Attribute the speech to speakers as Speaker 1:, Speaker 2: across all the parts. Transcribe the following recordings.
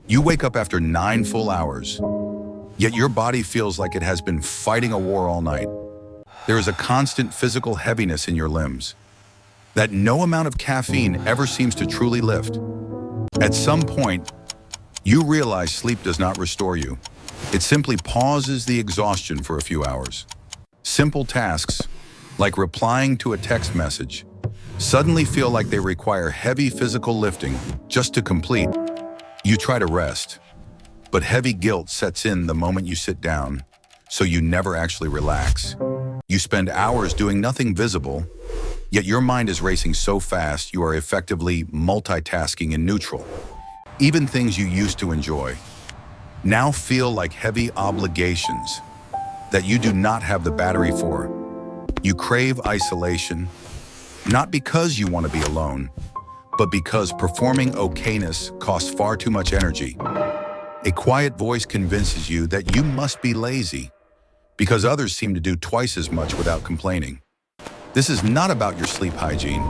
Speaker 1: You wake up after 9 full hours, yet your body feels like it has been fighting a war all night. There is a constant physical heaviness in your limbs that no amount of caffeine ever seems to truly lift. At some point, you realize sleep does not restore you. It simply pauses the exhaustion for a few hours. Simple tasks, like replying to a text message, suddenly feel like they require heavy physical lifting just to complete. You try to rest, but heavy guilt sets in the moment you sit down, so you never actually relax. You spend hours doing nothing visible, yet your mind is racing so fast you are effectively multitasking in neutral. Even things you used to enjoy now feel like heavy obligations that you do not have the battery for. You crave isolation, not because you want to be alone, but because performing okayness costs far too much energy. A quiet voice convinces you that you must be lazy, because others seem to do twice as much without complaining. This is not about your sleep hygiene,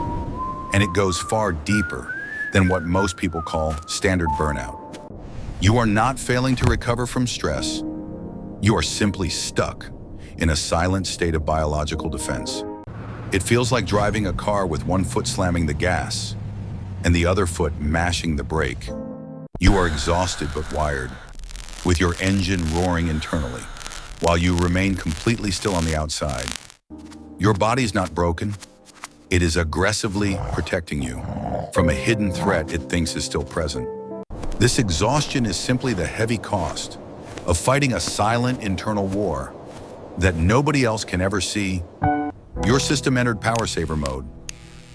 Speaker 1: and it goes far deeper than what most people call standard burnout. You are not failing to recover from stress. You are simply stuck in a silent state of biological defense. It feels like driving a car with one foot slamming the gas and the other foot mashing the brake. You are exhausted but wired, with your engine roaring internally, while you remain completely still on the outside. Your body's not broken. It is aggressively protecting you from a hidden threat it thinks is still present. This exhaustion is simply the heavy cost of fighting a silent internal war that nobody else can ever see. Your system entered power saver mode,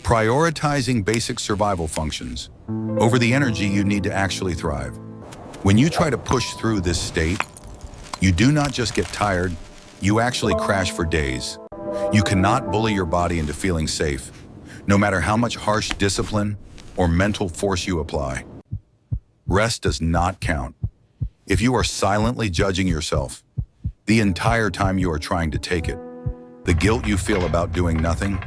Speaker 1: prioritizing basic survival functions over the energy you need to actually thrive. When you try to push through this state, you do not just get tired, you actually crash for days. You cannot bully your body into feeling safe, no matter how much harsh discipline or mental force you apply. Rest does not count. If you are silently judging yourself the entire time you are trying to take it, the guilt you feel about doing nothing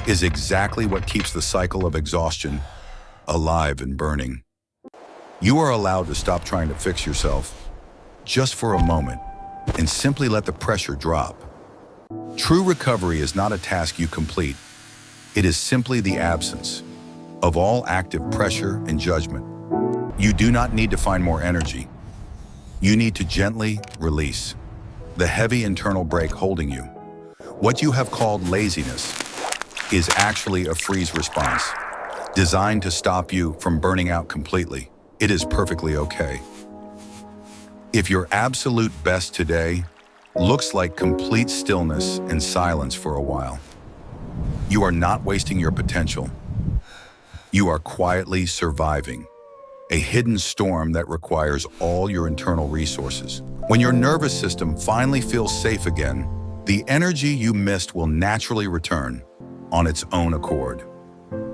Speaker 1: is exactly what keeps the cycle of exhaustion alive and burning. You are allowed to stop trying to fix yourself just for a moment and simply let the pressure drop. True recovery is not a task you complete. It is simply the absence of all active pressure and judgment. You do not need to find more energy. You need to gently release the heavy internal brake holding you. What you have called laziness is actually a freeze response designed to stop you from burning out completely. It is perfectly okay. If your absolute best today looks like complete stillness and silence for a while, you are not wasting your potential. You are quietly surviving a hidden storm that requires all your internal resources. When your nervous system finally feels safe again, the energy you missed will naturally return on its own accord.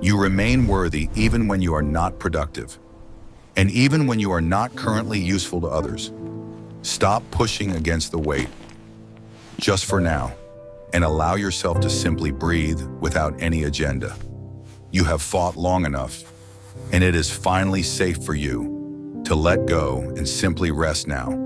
Speaker 1: You remain worthy even when you are not productive, and even when you are not currently useful to others. Stop pushing against the weight, just for now, and allow yourself to simply breathe without any agenda. You have fought long enough, and it is finally safe for you to let go and simply rest now.